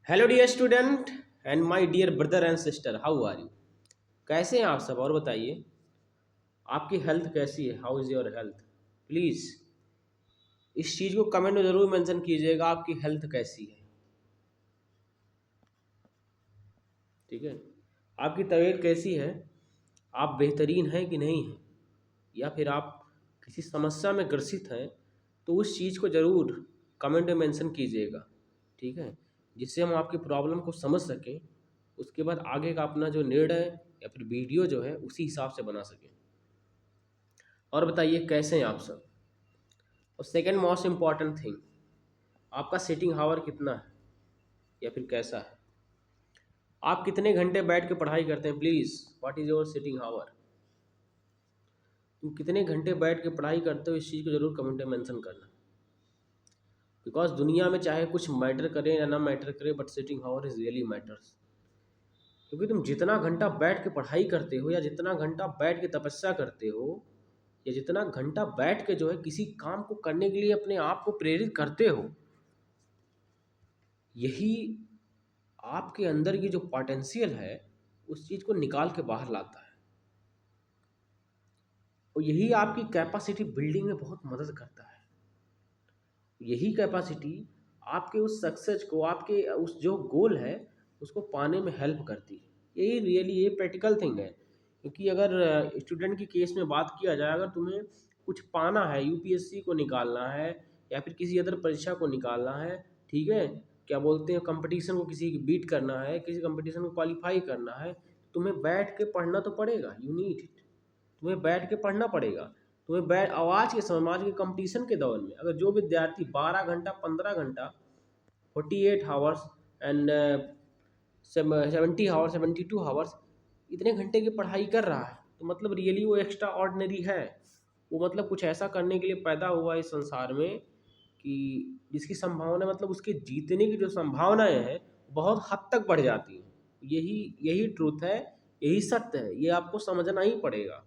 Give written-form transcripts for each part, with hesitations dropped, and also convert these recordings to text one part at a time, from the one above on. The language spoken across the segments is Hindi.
Hello dear student and my dear brother and sister, how are you? कैसे हैं आप सब? और बताइए, आपकी हेल्थ कैसी है? How is your health? Please इस चीज़ को कमेंट में ज़रूर मेंशन कीजिएगा, आपकी हेल्थ कैसी है। ठीक है, आपकी तबीयत कैसी है? आप बेहतरीन हैं कि नहीं हैं, या फिर आप किसी समस्या में ग्रसित हैं? तो उस चीज़ को ज़रूर कमेंट में मेंशन कीजिएगा। ठीक है, जिससे हम आपकी प्रॉब्लम को समझ सकें, उसके बाद आगे का अपना जो निर्णय या फिर वीडियो जो है उसी हिसाब से बना सकें। और बताइए कैसे हैं आप सब? और सेकंड मोस्ट इम्पॉर्टेंट थिंग, आपका सिटिंग हावर कितना है या फिर कैसा है? आप कितने घंटे बैठ के पढ़ाई करते हैं? Please what is your sitting hour? तुम कितने घंटे बैठ के पढ़ाई करते हो, इस चीज़ को ज़रूर कमेंट में मेंशन करना। बिकॉज दुनिया में चाहे कुछ मैटर करे या ना मैटर करे, but sitting hour is really matters. क्योंकि तुम जितना घंटा बैठ के पढ़ाई करते हो, या जितना घंटा बैठ के तपस्या करते हो, या जितना घंटा बैठ के जो है किसी काम को करने के लिए अपने आप को प्रेरित करते हो, यही आपके अंदर की जो पोटेंशियल है उस चीज़ को निकाल के बाहर लाता है। और यही आपकी कैपेसिटी बिल्डिंग में बहुत मदद करता है। यही कैपेसिटी आपके उस सक्सेस को, आपके उस जो गोल है उसको पाने में हेल्प करती है। यही रियली ये प्रैक्टिकल थिंग है। क्योंकि अगर स्टूडेंट की केस में बात किया जाए, अगर तुम्हें कुछ पाना है, यूपीएससी को निकालना है या फिर किसी अदर परीक्षा को निकालना है, ठीक है, क्या बोलते हैं, कंपटीशन को किसी की बीट करना है, किसी कंपटीशन को क्वालिफाई करना है, तुम्हें बैठ के पढ़ना तो पड़ेगा। You need it. तुम्हें बैठ के पढ़ना पड़ेगा। तुम्हें बैठ आज के समय, आज के कंपटीशन के दौर में, अगर जो विद्यार्थी 12 घंटा, 15 घंटा, 48 आवर्स एंड 70 आवर्स, 72 आवर्स, इतने घंटे की पढ़ाई कर रहा है, तो मतलब रियली वो एक्स्ट्रा ऑर्डिनरी है। वो मतलब कुछ ऐसा करने के लिए पैदा हुआ इस संसार में कि जिसकी संभावना, मतलब उसके जीतने की जो संभावनाएं हैं बहुत हद तक बढ़ जाती हैं। यही यही ट्रूथ है, यही सत्य है, ये आपको समझना ही पड़ेगा।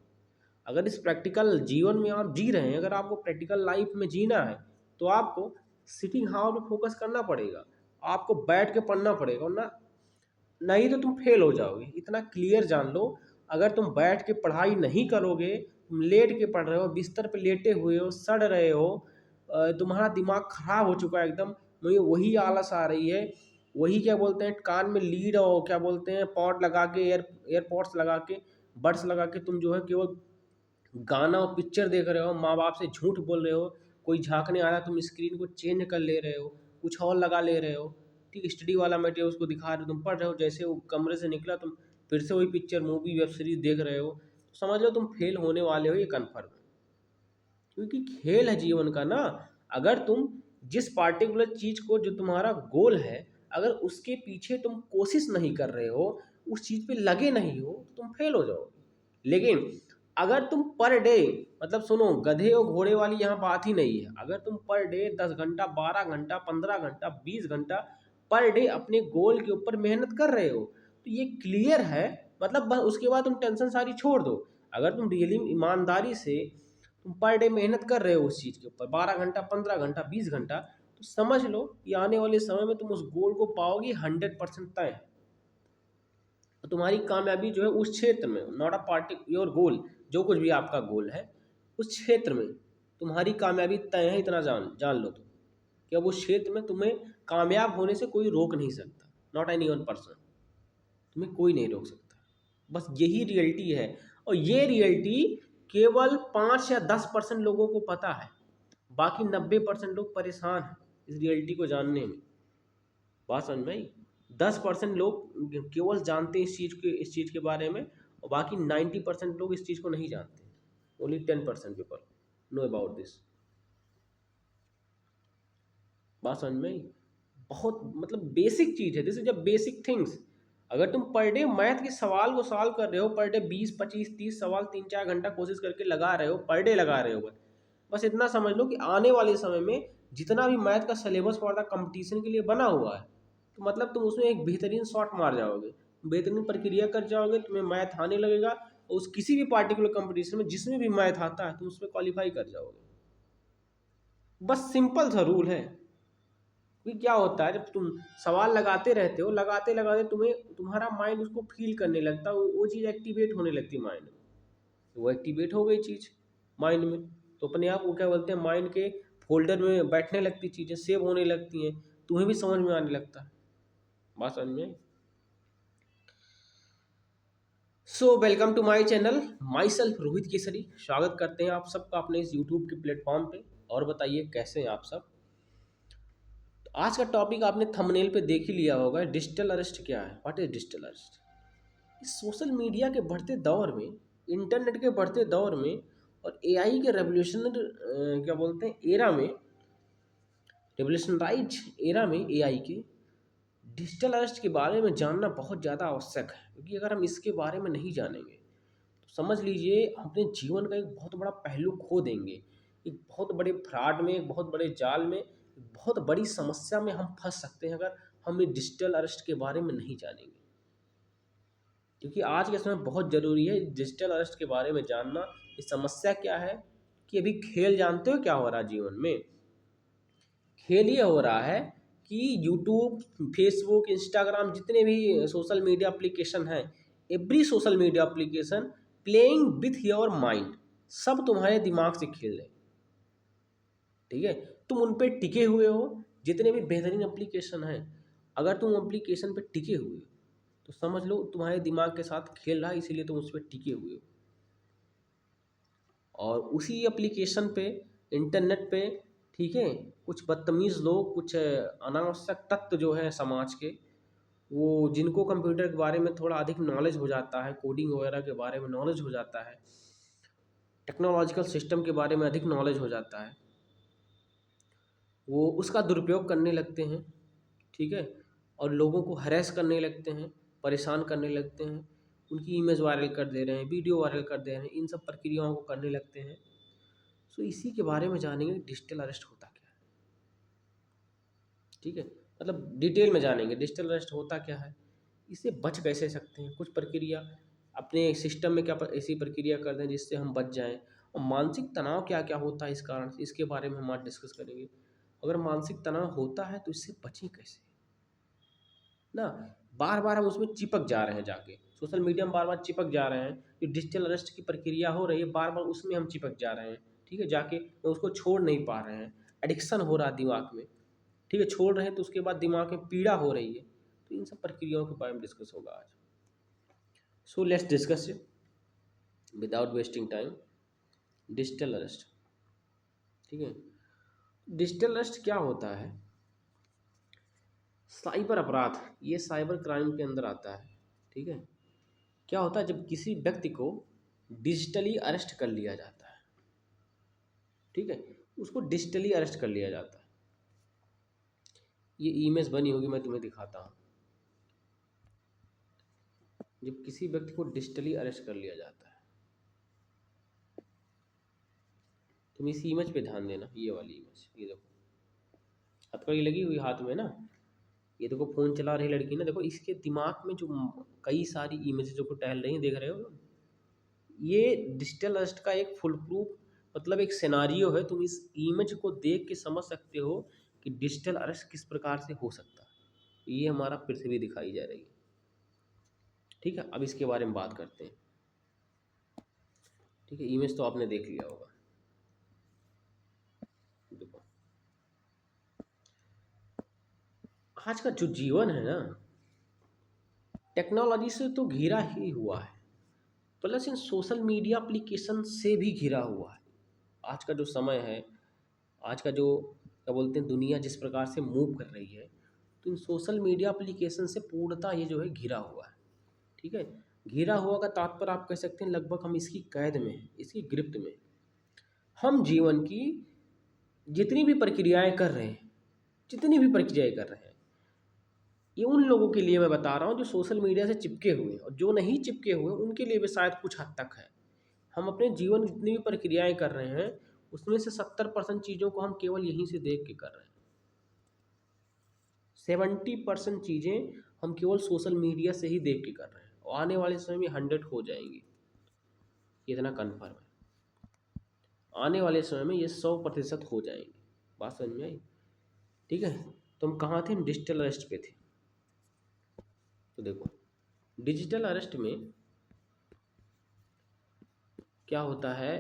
अगर इस प्रैक्टिकल जीवन में आप जी रहे हैं, अगर आपको प्रैक्टिकल लाइफ में जीना है, तो आपको सिटिंग हावर पे फोकस करना पड़ेगा। आपको बैठ के पढ़ना पड़ेगा, वरना नहीं तो तुम फेल हो जाओगे। इतना क्लियर जान लो। अगर तुम बैठ के पढ़ाई नहीं करोगे, तुम लेट के पढ़ रहे हो, बिस्तर पे लेटे हुए हो, सड़ रहे हो, तुम्हारा दिमाग खराब हो चुका है एकदम, मुझे वही आलस आ रही है, वही क्या बोलते हैं, कान में लीड और क्या बोलते हैं पॉड लगा के, एयरपॉड्स लगा के, बड्स लगा के तुम जो है केवल गाना और पिक्चर देख रहे हो, माँ बाप से झूठ बोल रहे हो, कोई झांकने आ रहा है तुम स्क्रीन को चेंज कर ले रहे हो, कुछ और लगा ले रहे हो, ठीक, स्टडी वाला मटेरियल उसको दिखा रहे हो, तुम पढ़ रहे हो, जैसे वो कमरे से निकला तुम फिर से वही पिक्चर, मूवी, वेब सीरीज देख रहे हो, तो समझ लो तुम फेल होने वाले हो, ये कन्फर्म है। क्योंकि खेल है जीवन का ना। अगर तुम जिस पार्टिकुलर चीज को, जो तुम्हारा गोल है, अगर उसके पीछे तुम कोशिश नहीं कर रहे हो, उस चीज पे लगे नहीं हो, तो तुम फेल हो जाओगे। लेकिन अगर तुम पर डे, मतलब सुनो, गधे और घोड़े वाली यहाँ बात ही नहीं है। अगर तुम पर डे 10 घंटा, 12 घंटा, 15 घंटा, 20 घंटा पर डे अपने गोल के ऊपर मेहनत कर रहे हो, तो ये क्लियर है। मतलब बस उसके बाद तुम टेंशन सारी छोड़ दो। अगर तुम रियली ईमानदारी से तुम पर डे मेहनत कर रहे हो उस चीज़ के ऊपर, 12 घंटा, 15 घंटा, 20 घंटा, तो समझ लो कि आने वाले समय में तुम उस गोल को पाओगे 100% तय है। तो तुम्हारी कामयाबी जो है उस क्षेत्र में, not a party your goal, जो कुछ भी आपका गोल है उस क्षेत्र में तुम्हारी कामयाबी तय है। इतना जान जान लो तुम कि अब उस क्षेत्र में तुम्हें कामयाब होने से कोई रोक नहीं सकता। नॉट एनी वन पर्सन, तुम्हें कोई नहीं रोक सकता। बस यही रियलिटी है। और ये रियलिटी केवल 5 या 10% लोगों को पता है। बाकी 90% लोग परेशान हैं इस रियलिटी को जानने में। बात समझ में आई? 10% लोग केवल जानते हैं इस चीज़ के बारे में, और बाकी 90% लोग इस चीज़ को नहीं जानते। Only 10% people know about this. बात समझ में आई? बहुत मतलब बेसिक चीज़ है, this is a basic things. अगर तुम पर डे मैथ के सवाल को सॉल्व कर रहे हो, पर डे 20, 25, 30 सवाल 3, 4 घंटा कोशिश करके लगा रहे हो, पर डे लगा रहे हो, बस इतना समझ लो कि आने वाले समय में जितना भी मैथ का सिलेबस फॉर द कंपटीशन के लिए बना हुआ है, तो मतलब तुम उसमें एक बेहतरीन शॉट मार जाओगे, बेहतरीन प्रक्रिया कर जाओगे, तुम्हें मैथ आने लगेगा, और उस किसी भी पार्टिकुलर कंपटीशन में जिसमें भी मैथ आता है तुम उसमें क्वालिफाई कर जाओगे। बस सिंपल सा रूल है, क्योंकि क्या होता है, जब तुम सवाल लगाते रहते हो, लगाते लगाते तुम्हें तुम्हारा माइंड उसको फील करने लगता है, वो चीज़ एक्टिवेट होने लगती है माइंड में। तो वो एक्टिवेट हो गई चीज़ माइंड में, तो अपने आप वो क्या बोलते हैं, माइंड के फोल्डर में बैठने लगती चीज़ें, सेव होने लगती हैं, तुम्हें भी समझ में आने लगता है। बात समझ में? So welcome to my channel, myself Rohit Kesari. स्वागत करते हैं आप सबका अपने इस यूट्यूब के प्लेटफॉर्म पे। और बताइए कैसे हैं आप सब। तो आज का टॉपिक आपने थंबनेल पे देख ही लिया होगा, डिजिटल अरेस्ट क्या है, व्हाट इज डिजिटल अरेस्ट। इस सोशल मीडिया के बढ़ते दौर में, इंटरनेट के बढ़ते दौर में और एआई के रेवोल्यूशनरी क्या बोलते हैं एरा में, रेवोल्यूशनराइज एरा में एआई के, डिजिटल अरेस्ट के बारे में जानना बहुत ज़्यादा आवश्यक है। क्योंकि अगर हम इसके बारे में नहीं जानेंगे तो समझ लीजिए हम अपने जीवन का एक बहुत बड़ा पहलू खो देंगे। एक बहुत बड़े फ्रॉड में, एक बहुत बड़े जाल में, एक बहुत बड़ी समस्या में हम फंस सकते हैं अगर हम ये डिजिटल अरेस्ट के बारे में नहीं जानेंगे। क्योंकि आज के समय बहुत ज़रूरी है डिजिटल अरेस्ट के बारे में जानना। ये समस्या क्या है कि अभी खेल जानते हो क्या हो रहा है जीवन में। खेल ये हो रहा है कि यूट्यूब, फेसबुक, इंस्टाग्राम, जितने भी सोशल मीडिया एप्लीकेशन हैं, every social media application playing with your mind, सब तुम्हारे दिमाग से खेल रहे हैं। ठीक है, तुम उन पे टिके हुए हो। जितने भी बेहतरीन एप्लीकेशन हैं, अगर तुम एप्लीकेशन पे टिके हुए हो तो समझ लो तुम्हारे दिमाग के साथ खेल रहा है, इसीलिए तुम उस पर टिके हुए हो। और उसी एप्लीकेशन पे, इंटरनेट पे, ठीक है, कुछ बदतमीज़ लोग, कुछ अनावश्यक तत्व जो है समाज के, वो जिनको कंप्यूटर के बारे में थोड़ा अधिक नॉलेज हो जाता है, कोडिंग वगैरह के बारे में नॉलेज हो जाता है, टेक्नोलॉजिकल सिस्टम के बारे में अधिक नॉलेज हो जाता है, वो उसका दुरुपयोग करने लगते हैं। ठीक है, और लोगों को हरेस करने लगते हैं, परेशान करने लगते हैं, उनकी इमेज वायरल कर दे रहे हैं, वीडियो वायरल कर दे रहे हैं, इन सब प्रक्रियाओं को करने लगते हैं। सो इसी के बारे में जानेंगे डिजिटल अरेस्ट होता क्या है। ठीक है, मतलब डिटेल में जानेंगे डिजिटल अरेस्ट होता क्या है, इससे बच कैसे सकते हैं, कुछ प्रक्रिया अपने सिस्टम में क्या ऐसी प्रक्रिया कर दें जिससे हम बच जाएं, और मानसिक तनाव क्या क्या होता है इस कारण से, इसके बारे में हम आज डिस्कस करेंगे। अगर मानसिक तनाव होता है तो इससे बचें कैसे ना। बार बार हम उसमें चिपक जा रहे हैं, जाके सोशल मीडिया में बार बार चिपक जा रहे हैं। ये डिजिटल अरेस्ट की प्रक्रिया हो रही है, बार बार उसमें हम चिपक जा रहे हैं। ठीक है, जाके तो उसको छोड़ नहीं पा रहे हैं, एडिक्शन हो रहा है दिमाग में। ठीक है, छोड़ रहे हैं तो उसके बाद दिमाग में पीड़ा हो रही है। तो इन सब प्रक्रियाओं के बारे में डिस्कस होगा आज। So let's discuss it without wasting time, digital arrest. ठीक है, डिजिटल अरेस्ट क्या होता है। साइबर अपराध, ये साइबर क्राइम के अंदर आता है। ठीक है, क्या होता है जब किसी व्यक्ति को डिजिटली अरेस्ट कर लिया जाता है। ठीक है, उसको डिजिटली अरेस्ट कर लिया जाता है। ये इमेज बनी होगी, मैं तुम्हें दिखाता हूँ। जब किसी व्यक्ति को डिजिटली अरेस्ट कर लिया जाता है, तुम इस इमेज पे ध्यान देना, ये वाली इमेज, ये देखो हथकड़ी लगी हुई हाथ में ना, ये देखो फोन चला रही लड़की ना, देखो इसके दिमाग में जो कई सारी इमेजेस जो टहल रही हैं, देख रहे हो। ये डिजिटल अरेस्ट का एक फुल प्रूफ, मतलब एक सिनारियो है। तुम इस इमेज को देख के समझ सकते हो कि डिजिटल अरेस्ट किस प्रकार से हो सकता है। ये हमारा पृथ्वी दिखाई जा रही है। ठीक है, अब इसके बारे में बात करते हैं। ठीक है, इमेज तो आपने देख लिया होगा। देखो आज का जो जीवन है ना, टेक्नोलॉजी से तो घिरा ही हुआ है, प्लस इन सोशल मीडिया एप्लीकेशन से भी घिरा हुआ है। आज का जो समय है, आज का जो क्या बोलते हैं दुनिया जिस प्रकार से मूव कर रही है, तो इन सोशल मीडिया एप्लीकेशन से पूर्णतः ये जो है घिरा हुआ है। ठीक है, घिरा हुआ का तात्पर्य आप कह सकते हैं लगभग हम इसकी कैद में हैं, इसकी गिरफ्त में। हम जीवन की जितनी भी प्रक्रियाएं कर रहे हैं, जितनी भी प्रक्रियाएं कर रहे हैं, ये उन लोगों के लिए मैं बता रहा हूँ जो सोशल मीडिया से चिपके हुए हैं, और जो नहीं चिपके हुए उनके लिए भी शायद कुछ हद तक है। हम अपने जीवन की जितनी भी प्रक्रियाएं कर रहे हैं, उसमें से 70% चीज़ों को हम केवल यहीं से देख के कर रहे हैं। 70% चीज़ें हम केवल सोशल मीडिया से ही देख के कर रहे हैं, और आने वाले समय में 100 हो जाएंगी, ये इतना कन्फर्म है। आने वाले समय में ये 100% हो जाएंगी। बात समझ में आई। ठीक है, तो हम कहाँ थे? हम डिजिटल अरेस्ट पे थे। तो देखो, डिजिटल अरेस्ट में क्या होता है,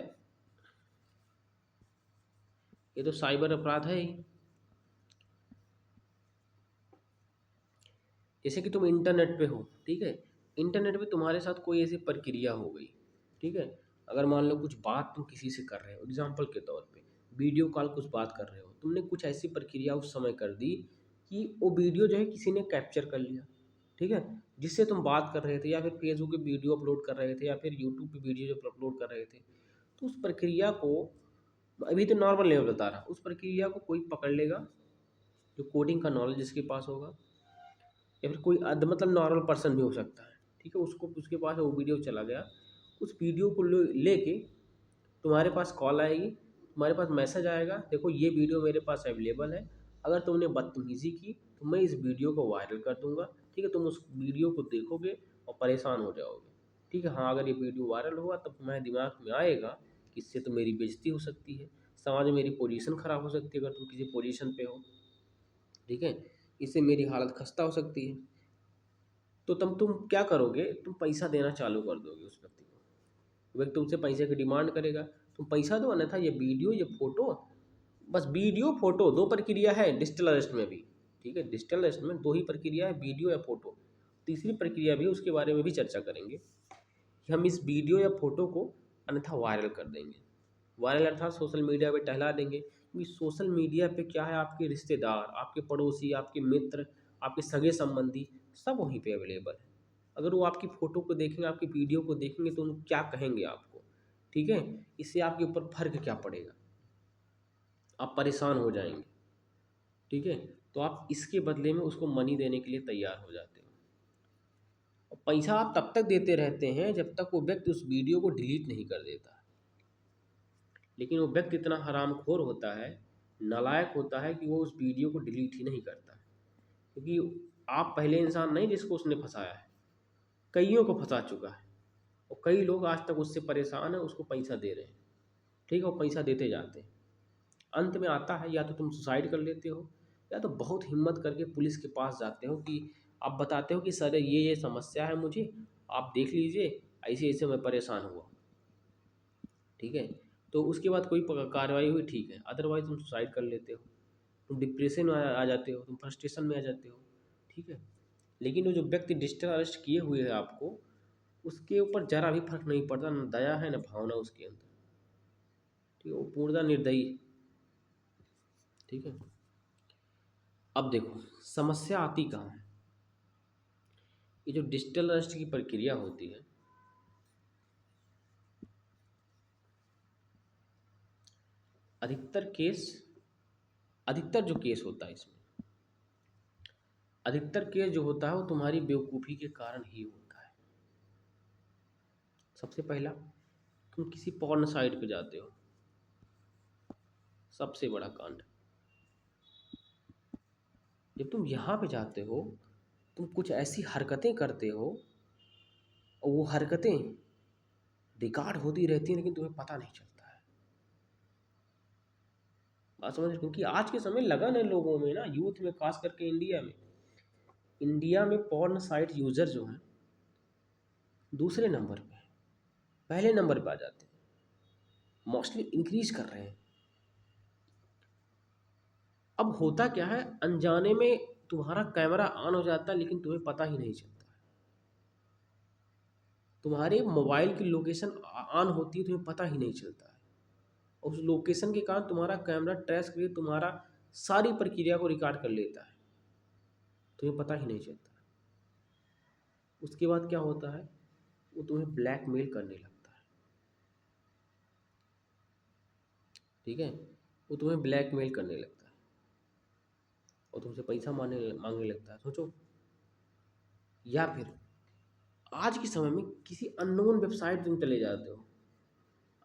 ये तो साइबर अपराध है ही। जैसे कि तुम इंटरनेट पे हो, ठीक है, इंटरनेट पे तुम्हारे साथ कोई ऐसी प्रक्रिया हो गई, ठीक है, अगर मान लो कुछ बात तुम किसी से कर रहे हो, एग्जाम्पल के तौर पे वीडियो कॉल कुछ बात कर रहे हो, तुमने कुछ ऐसी प्रक्रिया उस समय कर दी कि वो वीडियो जो है किसी ने कैप्चर कर लिया, ठीक है, जिससे तुम बात कर रहे थे, या फिर फेसबुक पे वीडियो अपलोड कर रहे थे, या फिर यूट्यूब पे वीडियो जो अपलोड कर रहे थे, तो उस प्रक्रिया को, अभी तो नॉर्मल लेवल बता रहा, उस प्रक्रिया को कोई पकड़ लेगा जो कोडिंग का नॉलेज जिसके पास होगा, या फिर कोई मतलब नॉर्मल पर्सन भी हो सकता है, ठीक है, उसको उसके पास वो वीडियो चला गया, उस वीडियो को लेके तुम्हारे पास कॉल आएगी, तुम्हारे पास मैसेज आएगा, देखो ये वीडियो मेरे पास अवेलेबल है, अगर तुमने बदतमीज़ी की तो मैं इस वीडियो को वायरल कर दूंगा, ठीक है, तुम उस वीडियो को देखोगे और परेशान हो जाओगे, ठीक है, हाँ, अगर ये वीडियो वायरल हुआ तब तुम्हारे दिमाग में आएगा कि इससे तो मेरी बेइज्जती हो सकती है, समाज में मेरी पोजीशन खराब हो सकती है, अगर तुम किसी पोजीशन पे हो, ठीक है, इससे मेरी हालत खस्ता हो सकती है, तो तब तुम क्या करोगे, तुम पैसा देना चालू कर दोगे उस व्यक्ति को, व्यक्ति तुमसे पैसे की डिमांड करेगा, तुम पैसा दो, अन्यथा ये वीडियो ये फोटो, बस वीडियो फोटो दो प्रक्रिया है डिजिटल अरेस्ट में भी, ठीक है, डिजिटल अरेस्ट में दो ही प्रक्रिया है, वीडियो या फोटो, तीसरी प्रक्रिया भी है, उसके बारे में भी चर्चा करेंगे कि हम इस वीडियो या फोटो को अन्यथा वायरल कर देंगे, वायरल अर्थात सोशल मीडिया पे टहला देंगे, क्योंकि सोशल मीडिया पे क्या है, आपके रिश्तेदार, आपके पड़ोसी, आपके मित्र, आपके सगे संबंधी सब वहीं पे अवेलेबल है, अगर वो आपकी फ़ोटो को देखेंगे, आपकी वीडियो को देखेंगे तो उन क्या कहेंगे आपको, ठीक है, इससे आपके ऊपर फ़र्क क्या पड़ेगा, आप परेशान हो जाएंगे, ठीक है, तो आप इसके बदले में उसको मनी देने के लिए तैयार हो जाते हो, और पैसा आप तब तक देते रहते हैं जब तक वो व्यक्ति उस वीडियो को डिलीट नहीं कर देता, लेकिन वो व्यक्ति इतना हरामखोर होता है, नालायक होता है कि वो उस वीडियो को डिलीट ही नहीं करता, क्योंकि आप पहले इंसान नहीं जिसको उसने फंसाया है, कईयों को फंसा चुका है, और कई लोग आज तक उससे परेशान हैं, उसको पैसा दे रहे हैं, ठीक है, वो पैसा देते जाते हैं, अंत में आता है या तो तुम सुसाइड कर लेते हो, या तो बहुत हिम्मत करके पुलिस के पास जाते हो कि आप बताते हो कि सर ये समस्या है मुझे, आप देख लीजिए, ऐसे ऐसे मैं परेशान हुआ, ठीक है, तो उसके बाद कोई कार्रवाई हुई, ठीक है, अदरवाइज तुम सुसाइड कर लेते हो, तुम डिप्रेशन में आ जाते हो, तुम फ्रस्ट्रेशन में आ जाते हो, ठीक है, लेकिन वो जो व्यक्ति डिजिटल अरेस्ट किए हुए है आपको, उसके ऊपर जरा भी फर्क नहीं पड़ता, न दया है न भावना उसके अंदर, ठीक है, वो पूर्णतः निर्दयी, ठीक है। अब देखो समस्या आती कहाँ है, ये जो डिजिटल अरेस्ट की प्रक्रिया होती है, अधिकतर केस, अधिकतर जो केस होता है इसमें, अधिकतर केस जो होता है वो तुम्हारी बेवकूफ़ी के कारण ही होता है। सबसे पहला, तुम किसी पॉर्न साइट पे जाते हो, सबसे बड़ा कांड, जब तुम यहाँ पे जाते हो तुम कुछ ऐसी हरकतें करते हो, और वो हरकतें रिकॉर्ड होती रहती हैं लेकिन तुम्हें पता नहीं चलता है, बात समझ रहे हो? क्योंकि आज के समय लगन है लोगों में ना, यूथ में, खास करके इंडिया में पॉर्न साइट यूज़र जो हैं दूसरे नंबर पे हैं, पहले नंबर पे आ जाते हैं, मोस्टली इंक्रीज कर रहे हैं। अब होता क्या है, अनजाने में तुम्हारा कैमरा ऑन हो जाता है लेकिन तुम्हें पता ही नहीं चलता है, तुम्हारे मोबाइल की लोकेशन ऑन होती है, तुम्हें पता ही नहीं चलता है, और उस लोकेशन के कारण तुम्हारा कैमरा ट्रेस करके तुम्हारा सारी प्रक्रिया को रिकॉर्ड कर लेता है, तुम्हें पता ही नहीं चलता। उसके बाद क्या होता है, वो तुम्हें ब्लैकमेल करने लगता है, ठीक है, वो तुम्हें ब्लैकमेल करने लगता है और तुमसे पैसा मांगने मांगने लगता है, सोचो। या फिर आज के समय में किसी अननोन वेबसाइट तुम चले जाते हो,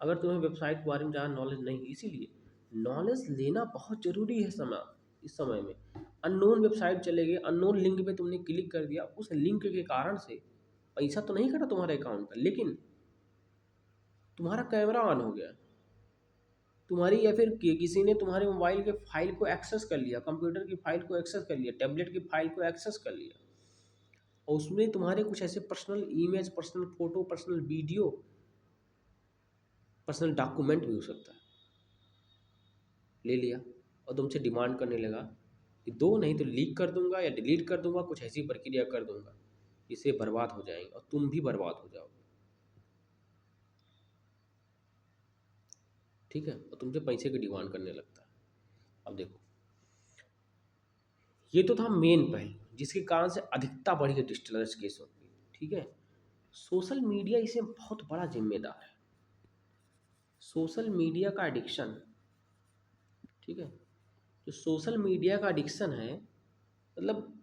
अगर तुम्हें वेबसाइट के बारे में ज़्यादा नॉलेज नहीं, इसीलिए नॉलेज लेना बहुत ज़रूरी है इस समय में। अननोन वेबसाइट चले गए, अननोन लिंक पे तुमने क्लिक कर दिया, उस लिंक के कारण से पैसा तो नहीं कटा तुम्हारे अकाउंट का, लेकिन तुम्हारा कैमरा ऑन हो गया, तुम्हारी या फिर किसी ने तुम्हारे मोबाइल के फाइल को एक्सेस कर लिया, कंप्यूटर की फाइल को एक्सेस कर लिया, टैबलेट की फाइल को एक्सेस कर लिया, और उसमें तुम्हारे कुछ ऐसे personal image, personal photo, personal video, personal document भी हो सकता है, ले लिया और तुमसे डिमांड करने लगा कि दो, नहीं तो लीक कर दूंगा या डिलीट कर दूंगा, कुछ ऐसी प्रक्रिया कर दूंगा जिससे बर्बाद हो जाएंगे और तुम भी बर्बाद हो जाओगे। ठीक है, और तुमसे पैसे की डिमांड करने लगता है। अब देखो, ये तो था मेन पहलू जिसके कारण से अधिकता बढ़ी है डिजिटल केसों की। ठीक है, सोशल मीडिया इसमें बहुत बड़ा जिम्मेदार है। सोशल मीडिया का एडिक्शन, ठीक है, जो सोशल मीडिया का एडिक्शन है, मतलब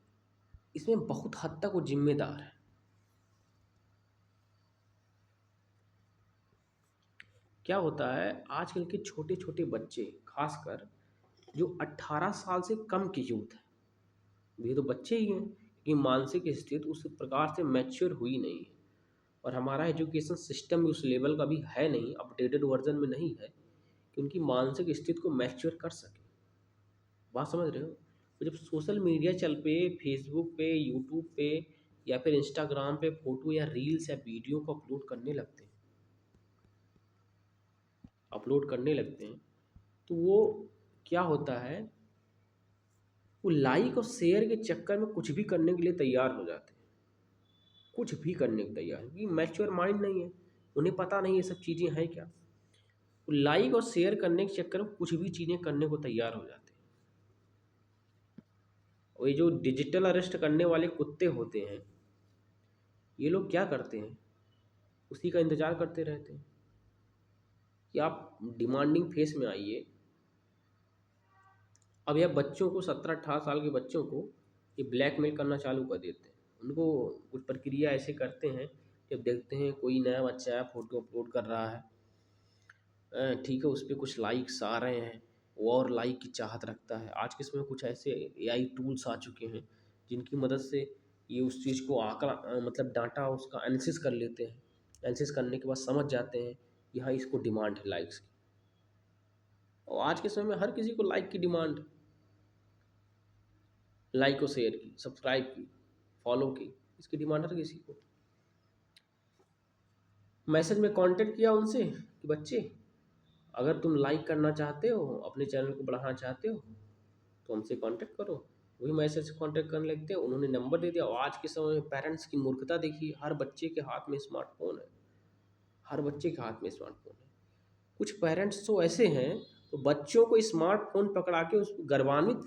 इसमें बहुत हद तक वो जिम्मेदार है। क्या होता है, आजकल के छोटे छोटे बच्चे, खासकर जो 18 साल से कम की यूथ है, ये तो बच्चे ही हैं कि मानसिक स्थिति उस प्रकार से मैच्योर हुई नहीं है, और हमारा एजुकेशन सिस्टम भी उस लेवल का भी है नहीं, अपडेटेड वर्जन में नहीं है कि उनकी मानसिक स्थिति को मैच्योर कर सके। बात समझ रहे हो? तो जब सोशल मीडिया चल पे, फेसबुक पे, यूट्यूब पे या फिर इंस्टाग्राम पे फोटो या रील्स या वीडियो को अपलोड करने लगते हैं, तो वो क्या होता है, वो लाइक और शेयर के चक्कर में कुछ भी करने के लिए तैयार हो जाते हैं, कुछ भी करने को तैयार, क्योंकि मैच्योर माइंड नहीं है, उन्हें पता नहीं ये सब चीज़ें हैं क्या। वो लाइक और शेयर करने के चक्कर में कुछ भी चीज़ें करने को तैयार हो जाते हैं। और ये जो डिजिटल अरेस्ट करने वाले कुत्ते होते हैं, ये लोग क्या करते हैं, उसी का इंतज़ार करते रहते हैं कि आप डिमांडिंग फेस में आइए। अब यह बच्चों को, 17-18 साल के बच्चों को ये ब्लैकमेल करना चालू कर देते हैं। उनको कुछ प्रक्रिया ऐसे करते हैं, जब देखते हैं कोई नया बच्चा है फोटो अपलोड कर रहा है, ठीक है, उस पर कुछ लाइक्स आ रहे हैं, वो और लाइक की चाहत रखता है। आज के समय कुछ ऐसे एआई टूल्स आ चुके हैं जिनकी मदद से ये उस चीज़ को आंकड़ा, मतलब डाटा उसका एनालिसिस कर लेते हैं। एनालिसिस करने के बाद समझ जाते हैं कि हाँ, इसको डिमांड है लाइक्स की। और आज के समय में हर किसी को लाइक की डिमांड, लाइक और शेयर की, सब्सक्राइब की, फॉलो की, इसकी डिमांड हर किसी को। मैसेज में कांटेक्ट किया उनसे कि बच्चे, अगर तुम लाइक करना चाहते हो, अपने चैनल को बढ़ाना चाहते हो, तो हमसे कांटेक्ट करो। वही मैसेज से कांटेक्ट करने लगते हैं, उन्होंने नंबर दे दिया। और आज के समय में पेरेंट्स की मूर्खता देखिए, हर बच्चे के हाथ में स्मार्टफोन है, हर बच्चे के हाथ में स्मार्टफोन है। कुछ पेरेंट्स तो ऐसे हैं, तो बच्चों को स्मार्टफोन पकड़ा के उस गर्वान्वित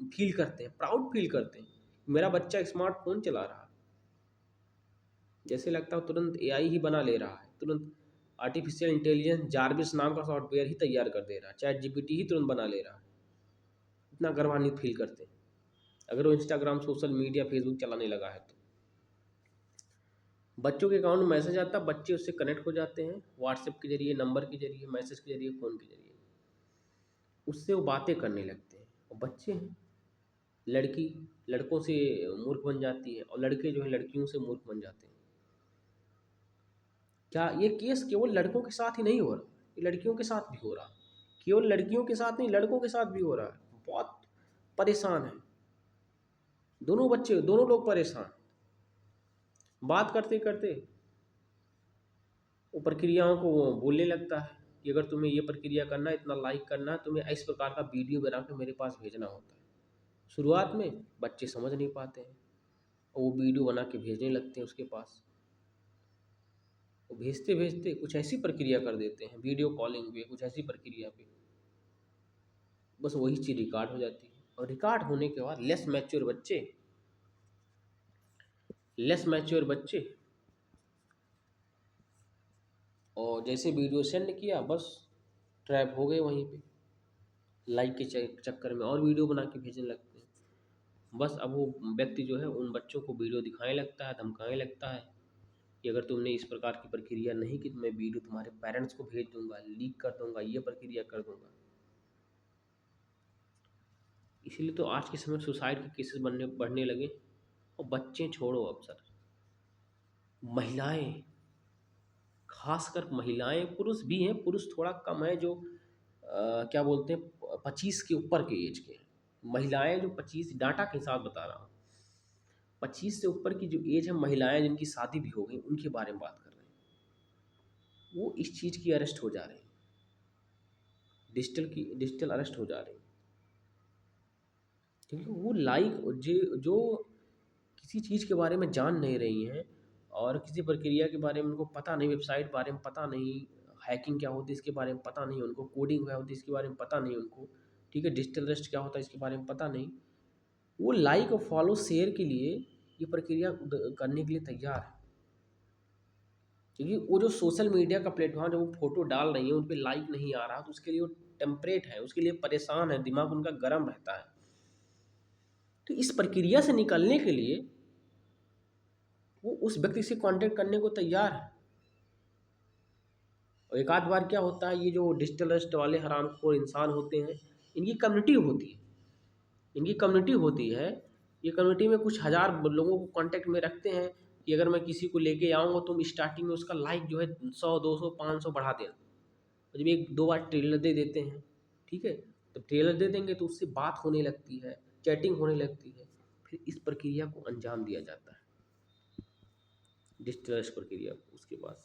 फील करते हैं, प्राउड फील करते हैं, मेरा बच्चा स्मार्टफोन चला रहा है। जैसे लगता है तुरंत एआई ही बना ले रहा है, तुरंत आर्टिफिशियल इंटेलिजेंस जार्विस नाम का सॉफ्टवेयर ही तैयार कर दे रहा है, चैट जीपीटी ही तुरंत बना ले रहा है। इतना गर्वान्वित फील करते हैं अगर वो इंस्टाग्राम, सोशल मीडिया, फेसबुक चलाने लगा है तो। बच्चों के अकाउंट में मैसेज आता है, बच्चे उससे कनेक्ट हो जाते हैं, व्हाट्सएप के जरिए, नंबर के जरिए, मैसेज के जरिए, फ़ोन के जरिए, उससे वो बातें करने लगते हैं। और बच्चे हैं, लड़की लड़कों से मूर्ख बन जाती है, और लड़के जो है लड़कियों से मूर्ख बन जाते हैं। क्या ये केस केवल लड़कों के साथ ही नहीं हो रहा, ये लड़कियों के साथ भी हो रहा है। केवल लड़कियों के साथ नहीं, लड़कों के साथ भी हो रहा है। बहुत परेशान है, दोनों बच्चे, दोनों लोग परेशान। बात करते करते वो प्रक्रियाओं को वो बोलने लगता है कि अगर तुम्हें ये प्रक्रिया करना है, इतना लाइक करना है, तुम्हें इस प्रकार का वीडियो बना के मेरे पास भेजना होता है। शुरुआत में बच्चे समझ नहीं पाते हैं, और वो वीडियो बना के भेजने लगते हैं उसके पास। वो भेजते भेजते कुछ ऐसी प्रक्रिया कर देते हैं, वीडियो कॉलिंग पे, कुछ ऐसी प्रक्रिया पे, बस वही चीज़ रिकॉर्ड हो जाती है। और रिकॉर्ड होने के बाद लेस मैच्योर बच्चे, और जैसे वीडियो सेंड किया, बस ट्रैप हो गए वहीं पे, लाइक के चक्कर में और वीडियो बना के भेजने लगते हैं। बस अब वो व्यक्ति जो है उन बच्चों को वीडियो दिखाने लगता है, धमकाने लगता है कि अगर तुमने इस प्रकार की प्रक्रिया नहीं की तो मैं वीडियो तुम्हारे पेरेंट्स को भेज दूंगा, लीक कर दूंगा, ये प्रक्रिया कर दूंगा। इसीलिए तो आज के समय सुसाइड के केसेस बढ़ने लगे। और बच्चे छोड़ो, अब सर महिलाएं, खासकर महिलाएं, पुरुष भी हैं, पुरुष थोड़ा कम है जो क्या बोलते हैं 25 के ऊपर के एज के हैं। महिलाएं जो 25, डाटा के साथ बता रहा हूँ, 25 से ऊपर की जो एज है महिलाएं जिनकी शादी भी हो गई उनके बारे में बात कर रहे हैं। वो इस चीज़ की अरेस्ट हो जा रहे हैं, डिजिटल अरेस्ट हो जा रहे हैं, क्योंकि वो लाइक जो किसी चीज़ के बारे में जान नहीं रही हैं और किसी प्रक्रिया के बारे में उनको पता नहीं, वेबसाइट बारे में पता नहीं, हैकिंग क्या होती है इसके बारे में पता नहीं उनको, कोडिंग क्या होती है इसके बारे में पता नहीं उनको, ठीक है, डिजिटल अरेस्ट क्या होता है इसके बारे में पता नहीं, वो लाइक और फॉलो शेयर के लिए ये प्रक्रिया करने के लिए तैयार है। क्योंकि वो जो सोशल मीडिया का प्लेटफॉर्म, जब वो फोटो डाल रही है उन पर लाइक नहीं आ रहा, तो उसके लिए वो टेम्परेट है, उसके लिए परेशान है, दिमाग उनका गर्म रहता है। तो इस प्रक्रिया से निकलने के लिए वो उस व्यक्ति से कांटेक्ट करने को तैयार है। और एक आध बार क्या होता है, ये जो डिजिटल अरेस्ट वाले हरामखोर इंसान होते हैं, इनकी कम्युनिटी होती है, इनकी कम्युनिटी होती है, ये कम्युनिटी में कुछ हज़ार लोगों को कांटेक्ट में रखते हैं कि अगर मैं किसी को लेके आऊँगा तुम स्टार्टिंग में उसका लाइक जो है 100 200 500 बढ़ा देना। और जब एक दो बार ट्रेलर दे देते हैं, ठीक है, तो ट्रेलर दे देंगे तो उससे बात होने लगती है, चैटिंग होने लगती है, फिर इस प्रक्रिया को अंजाम दिया जाता है, डिजिटल अरेस्ट प्रक्रिया को। उसके बाद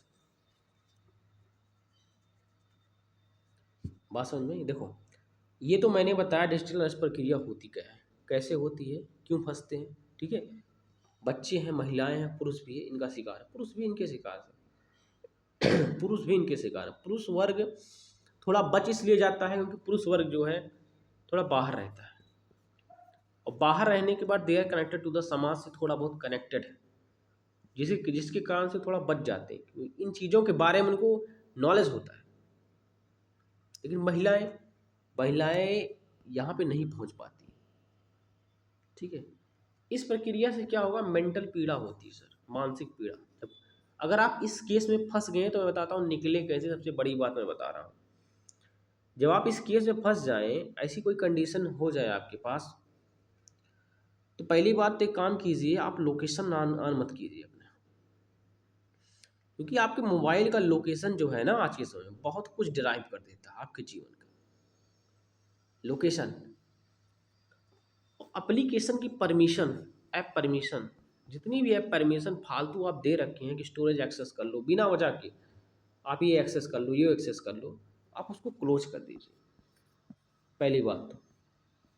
बात समझ में, देखो ये तो मैंने बताया डिजिटल अरेस्ट प्रक्रिया होती क्या है, कैसे होती है, क्यों फंसते हैं, ठीक है। बच्चे हैं, महिलाएं हैं, पुरुष भी है इनका शिकार है, पुरुष भी इनके शिकार है, पुरुष भी इनके शिकार है। पुरुष वर्ग थोड़ा बच इसलिए जाता है क्योंकि पुरुष वर्ग जो है थोड़ा बाहर रहता है, और बाहर रहने के बाद they are connected to the समाज से थोड़ा बहुत कनेक्टेड है, जिसके कारण से थोड़ा बच जाते हैं, इन चीज़ों के बारे में उनको नॉलेज होता है। लेकिन महिलाएं महिलाएं यहाँ पे नहीं पहुँच पाती, ठीक है। इस प्रक्रिया से क्या होगा, मेंटल पीड़ा होती है सर, मानसिक पीड़ा। जब अगर आप इस केस में फंस गए तो मैं बताता हूँ निकले कैसे, सबसे बड़ी बात मैं बता रहा हूँ। जब आप इस केस में फंस जाएं, ऐसी कोई कंडीशन हो जाए आपके पास, तो पहली बात तो एक काम कीजिए, आप लोकेशन ऑन मत कीजिए अपने, क्योंकि आपके मोबाइल का लोकेशन जो है ना आज के समय में बहुत कुछ डिराइव कर देता है आपके जीवन का लोकेशन। एप्लीकेशन की परमिशन, ऐप परमिशन, जितनी भी ऐप परमिशन फालतू आप दे रखे हैं कि स्टोरेज एक्सेस कर लो बिना वजह के, आप ये एक्सेस कर लो, ये एक्सेस कर लो, आप उसको क्लोज कर दीजिए। पहली बात तो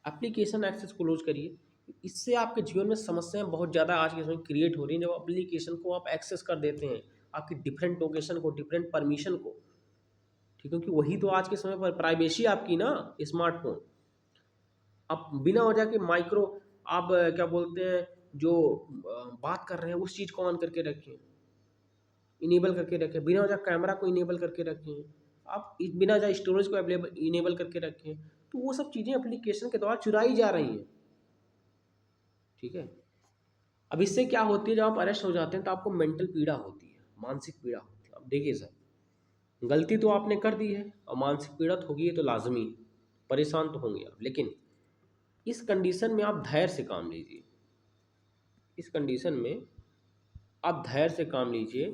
एप्लीकेशन एक्सेस क्लोज करिए। इससे आपके जीवन में समस्याएं बहुत ज़्यादा आज के समय क्रिएट हो रही हैं। जब एप्लीकेशन को आप एक्सेस कर देते हैं, आपकी डिफरेंट लोकेशन को, डिफरेंट परमिशन को, ठीक है, क्योंकि वही तो आज के समय पर प्राइवेसी आपकी ना, स्मार्टफोन। आप बिना वजह के माइक्रो, आप क्या बोलते हैं, जो बात कर रहे हैं उस चीज़ को ऑन करके रखें, इनेबल करके रखें, बिना वजह कैमरा को इनेबल करके रखें, आप बिना वजह स्टोरेज को अवेलेबल इनेबल करके रखें, तो वो सब चीज़ें एप्लीकेशन के द्वारा चुराई जा रही हैं, ठीक है। अब इससे क्या होती है, जब आप अरेस्ट हो जाते हैं तो आपको मेंटल पीड़ा होती है, मानसिक पीड़ा होती है। अब देखिए सर, गलती तो आपने कर दी है और मानसिक पीड़ा तो होगी, ये तो लाजमी, परेशान तो होंगे आप, लेकिन इस कंडीशन में आप धैर्य से काम लीजिए। इस कंडीशन में आप धैर्य से काम लीजिए।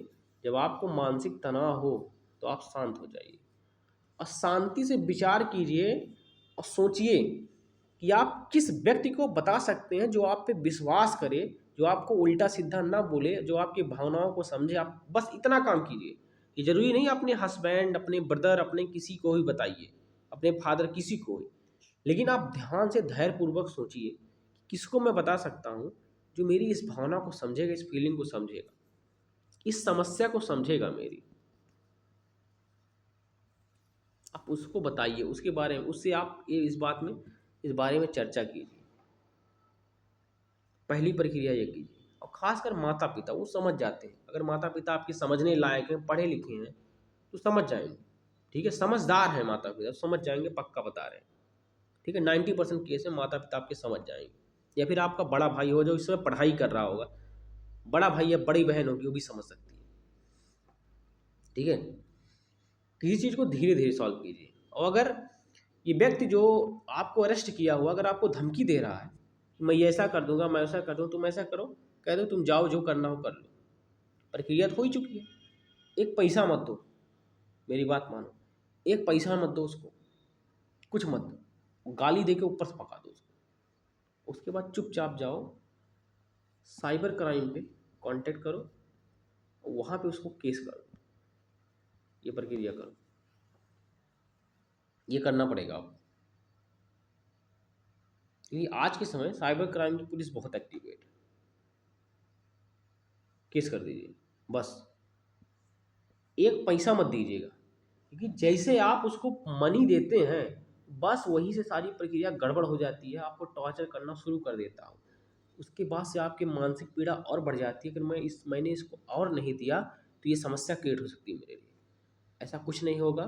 जब आपको मानसिक तनाव हो तो आप शांत हो जाइए और शांति से विचार कीजिए और सोचिए कि आप किस व्यक्ति को बता सकते हैं जो आप पे विश्वास करे, जो आपको उल्टा सीधा ना बोले, जो आपकी भावनाओं को समझे। आप बस इतना काम कीजिए कि जरूरी नहीं अपने हस्बैंड, अपने ब्रदर, अपने किसी को ही बताइए, अपने फादर, किसी को ही, लेकिन आप ध्यान से धैर्यपूर्वक सोचिए कि किसको मैं बता सकता हूँ जो मेरी इस भावना को समझेगा, इस फीलिंग को समझेगा, इस समस्या को समझेगा मेरी। आप उसको बताइए, उसके बारे में, उससे आप इस बारे में चर्चा कीजिए। पहली प्रक्रिया ये कीजिए। और खासकर माता पिता, वो समझ जाते हैं, अगर माता पिता आपके समझने लायक हैं, पढ़े लिखे हैं, तो समझ जाएंगे, ठीक है, समझदार हैं माता पिता, तो समझ जाएंगे, पक्का बता रहे हैं, ठीक है। 90% केस में माता पिता आपके समझ जाएंगे। या फिर आपका बड़ा भाई हो जो इस समय पढ़ाई कर रहा होगा, बड़ा भाई या बड़ी बहन होगी, वो भी समझ सकती है, ठीक है। किसी चीज़ को धीरे धीरे सॉल्व कीजिए। और अगर ये व्यक्ति जो आपको अरेस्ट किया हुआ अगर आपको धमकी दे रहा है कि मैं ये ऐसा कर दूंगा, मैं ऐसा कर दूँ, तुम ऐसा करो, कह दो तुम जाओ, जो करना हो कर लो, प्रक्रिया तो हो ही चुकी है। एक पैसा मत दो, मेरी बात मानो, एक पैसा मत दो उसको, कुछ मत दो, गाली दे के ऊपर से भगा दो उसको। उसके बाद चुपचाप जाओ साइबर क्राइम पे कांटेक्ट करो, वहाँ पे उसको केस करो। ये प्रक्रिया करो, ये करना पड़ेगा आपको, क्योंकि आज के समय साइबर क्राइम की पुलिस बहुत एक्टिवेट है। केस कर दीजिए, बस एक पैसा मत दीजिएगा, क्योंकि जैसे आप उसको मनी देते हैं बस वहीं से सारी प्रक्रिया गड़बड़ हो जाती है, आपको टॉर्चर करना शुरू कर देता हूँ। उसके बाद से आपकी मानसिक पीड़ा और बढ़ जाती है कि मैंने इसको और नहीं दिया तो ये समस्या क्रिएट हो सकती है मेरे लिए। ऐसा कुछ नहीं होगा,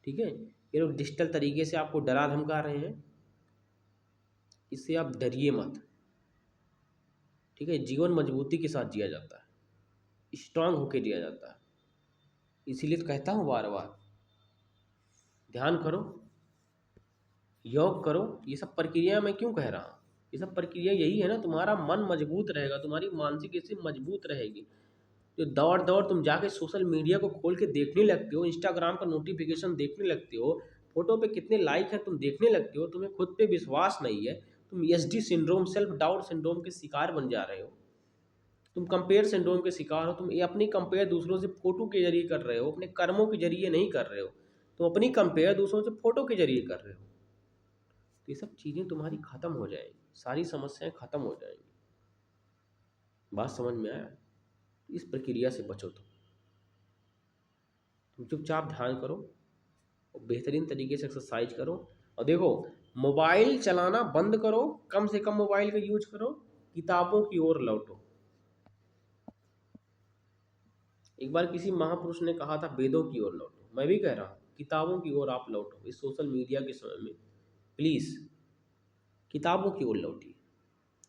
ठीक है। ये लोग डिजिटल तरीके से आपको डरा धमका रहे हैं, इससे आप डरिए मत, ठीक है। जीवन मजबूती के साथ जिया जाता है, स्ट्रांग होके जिया जाता है। इसीलिए तो कहता हूँ बार बार, ध्यान करो, योग करो। ये सब प्रक्रिया मैं क्यों कह रहा हूँ, ये सब प्रक्रिया यही है ना, तुम्हारा मन मजबूत रहेगा, तुम्हारी मानसिक स्थिति मजबूत रहेगी। जो दौड़ दौड़ तुम जाके सोशल मीडिया को खोल के देखने लगते हो, इंस्टाग्राम का नोटिफिकेशन देखने लगते हो, फोटो पे कितने लाइक है तुम देखने लगते हो, तुम्हें खुद पे विश्वास नहीं है, तुम SD syndrome, self doubt syndrome के शिकार बन जा रहे हो, तुम कंपेयर सिंड्रोम के शिकार हो। तुम ये अपनी कंपेयर दूसरों से फोटो के जरिए कर रहे हो, अपने कर्मों के जरिए नहीं कर रहे हो, तुम अपनी कंपेयर दूसरों से फोटो के जरिए कर रहे हो। तो ये सब चीज़ें तुम्हारी खत्म हो जाएंगी, सारी समस्याएं खत्म हो जाएंगी। बात समझ में आया? इस प्रक्रिया से बचो। तुम चुपचाप ध्यान करो और बेहतरीन तरीके से एक्सरसाइज करो। और देखो, मोबाइल चलाना बंद करो, कम से कम मोबाइल का यूज करो, किताबों की ओर लौटो। एक बार किसी महापुरुष ने कहा था वेदों की ओर लौटो, मैं भी कह रहा हूँ किताबों की ओर आप लौटो। इस सोशल मीडिया के समय में प्लीज़ किताबों की ओर लौटिए।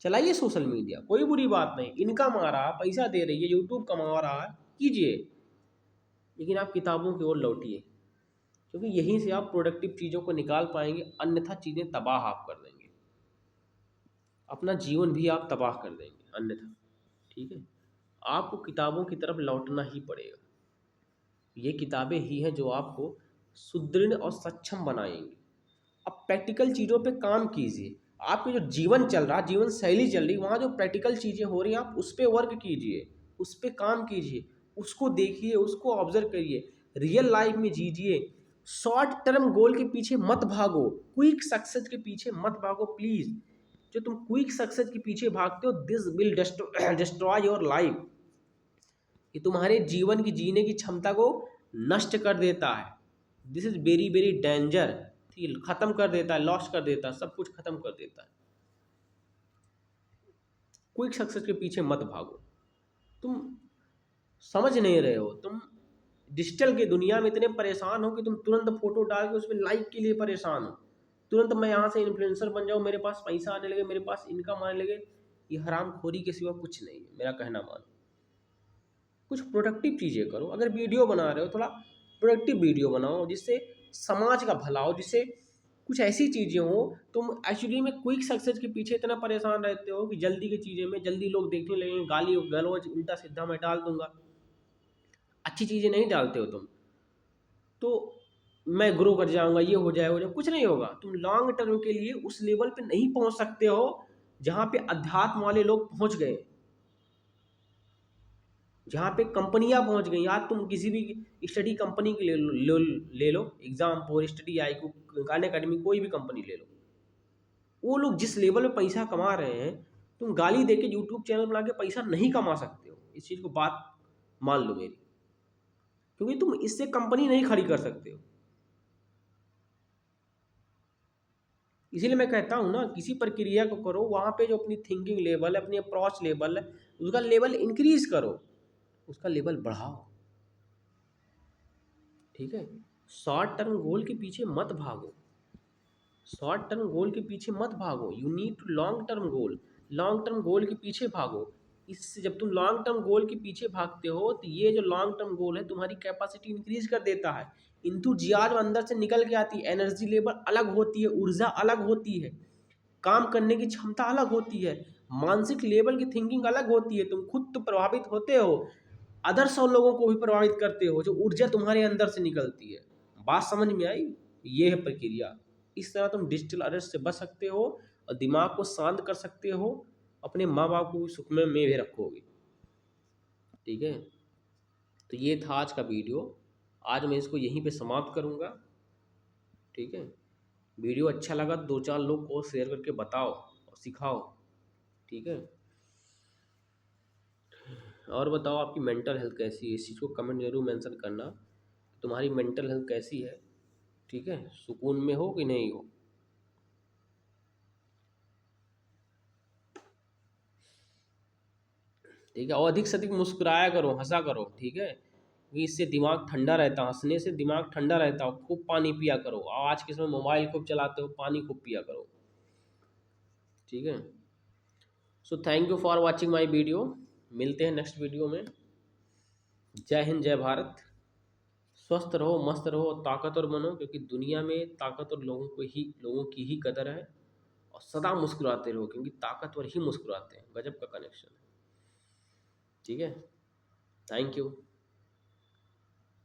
चलाइए सोशल मीडिया, कोई बुरी बात नहीं, इनकम आ रहा है, पैसा दे रही है, यूट्यूब कमा रहा है, कीजिए, लेकिन आप किताबों की ओर लौटिए, क्योंकि यहीं से आप प्रोडक्टिव चीज़ों को निकाल पाएंगे, अन्यथा चीज़ें तबाह आप कर देंगे, अपना जीवन भी आप तबाह कर देंगे अन्यथा, ठीक है। आपको किताबों की तरफ लौटना ही पड़ेगा। ये किताबें ही हैं जो आपको सुदृढ़ और सक्षम बनाएंगी। अब प्रैक्टिकल चीज़ों पे काम कीजिए। आपके जो जीवन चल रहा, जीवन शैली चल रही, वहाँ जो प्रैक्टिकल चीज़ें हो रही हैं आप उस पर वर्क कीजिए, उस पर काम कीजिए, उसको देखिए, उसको ऑब्जर्व करिए, रियल लाइफ में जीजिए। शॉर्ट टर्म गोल के पीछे मत भागो, क्विक सक्सेस के पीछे मत भागो प्लीज़। जो तुम क्विक सक्सेस के पीछे भागते हो, this will destroy your life. ये तुम्हारे जीवन की जीने की क्षमता को नष्ट कर देता है। This is very very danger. खत्म कर देता है, लॉस कर देता है, सब कुछ खत्म कर देता है। क्विक सक्सेस के पीछे मत भागो। तुम समझ नहीं रहे हो, तुम डिजिटल की दुनिया में इतने परेशान हो कि तुम तुरंत फोटो डाल के उसमें लाइक के लिए परेशान हो, तुरंत मैं यहाँ से इन्फ्लुएंसर बन जाऊँ, मेरे पास पैसा आने लगे, मेरे पास इनकम आने लगे। ये हरामखोरी के सिवा कुछ नहीं है, मेरा कहना मानो। कुछ प्रोडक्टिव चीज़ें करो, अगर वीडियो बना रहे हो थोड़ा प्रोडक्टिव वीडियो बनाओ जिससे समाज का भला हो, जिससे कुछ ऐसी चीज़ें हो। तुम एक्चुअली में क्विक सक्सेस के पीछे इतना परेशान रहते हो कि जल्दी की चीज़ें में जल्दी लोग देखने लगेंगे, गाली गलौज उल्टा सीधा मैं डाल दूंगा, अच्छी चीज़ें नहीं डालते हो तुम, तो मैं ग्रो कर जाऊंगा, ये हो जाए, कुछ नहीं होगा। तुम लॉन्ग टर्म के लिए उस लेवल पे नहीं पहुंच सकते हो जहाँ पे अध्यात्म वाले लोग पहुंच गए, जहाँ पे कंपनियां पहुंच गई। आज तुम किसी भी स्टडी कंपनी के ले लो एग्जाम फॉर स्टडी, आई को खान अकेडमी, कोई भी कंपनी ले लो, वो लोग जिस लेवल पे पैसा कमा रहे हैं, तुम गाली दे के यूट्यूब चैनल बना के पैसा नहीं कमा सकते हो। इस चीज़ को बात मान लो मेरी, क्योंकि तुम इससे कंपनी नहीं खड़ी कर सकते हो। इसीलिए मैं कहता हूँ ना, किसी प्रक्रिया को करो, वहाँ पे जो अपनी थिंकिंग लेवल है, अपनी अप्रोच लेवल है, उसका लेवल इंक्रीज करो, उसका लेवल बढ़ाओ, ठीक है। शॉर्ट टर्म गोल के पीछे मत भागो, शॉर्ट टर्म गोल के पीछे मत भागो, you need to long term goal, long term goal के पीछे भागो। इससे जब तुम लॉन्ग टर्म गोल के पीछे भागते हो तो ये जो लॉन्ग टर्म गोल है तुम्हारी कैपेसिटी इंक्रीज कर देता है, इंथुजियाज्म अंदर से निकल के आती है, एनर्जी लेवल अलग होती है, ऊर्जा अलग होती है, काम करने की क्षमता अलग होती है, मानसिक लेवल की थिंकिंग अलग होती है। तुम खुद तो प्रभावित होते हो, अदर्स और लोगों को भी प्रभावित करते हो, जो ऊर्जा तुम्हारे अंदर से निकलती है। बात समझ में आई? ये है प्रक्रिया, इस तरह तुम डिजिटल अरेस्ट से बच सकते हो और दिमाग को शांत कर सकते हो, अपने माँ बाप को भी सुख में भी रखोगे। ठीक है, तो ये था आज का वीडियो। आज मैं इसको यहीं पे समाप्त करूँगा। ठीक है, वीडियो अच्छा लगा तो 2-4 लोग को शेयर करके बताओ और सिखाओ। ठीक है, और बताओ आपकी मेंटल हेल्थ कैसी है, इस चीज़ को कमेंट जरूर मेंशन करना, तुम्हारी मेंटल हेल्थ कैसी है। ठीक है, सुकून में हो कि नहीं हो। ठीक है, और अधिक से अधिक मुस्कुराया करो, हंसा करो। ठीक है, क्योंकि इससे दिमाग ठंडा रहता है, हंसने से दिमाग ठंडा रहता है। खूब पानी पिया करो, और आज के समय मोबाइल खूब चलाते हो, पानी खूब पिया करो। ठीक है, so thank you for watching my video. मिलते हैं नेक्स्ट वीडियो में। जय हिंद, जय भारत। स्वस्थ रहो, मस्त रहो और ताकतवर बनो, क्योंकि दुनिया में ताकतवर लोगों की ही कदर है। और सदा मुस्कुराते रहो, क्योंकि ताकतवर ही मुस्कुराते हैं। गजब का कनेक्शन है। ठीक है, थैंक यू।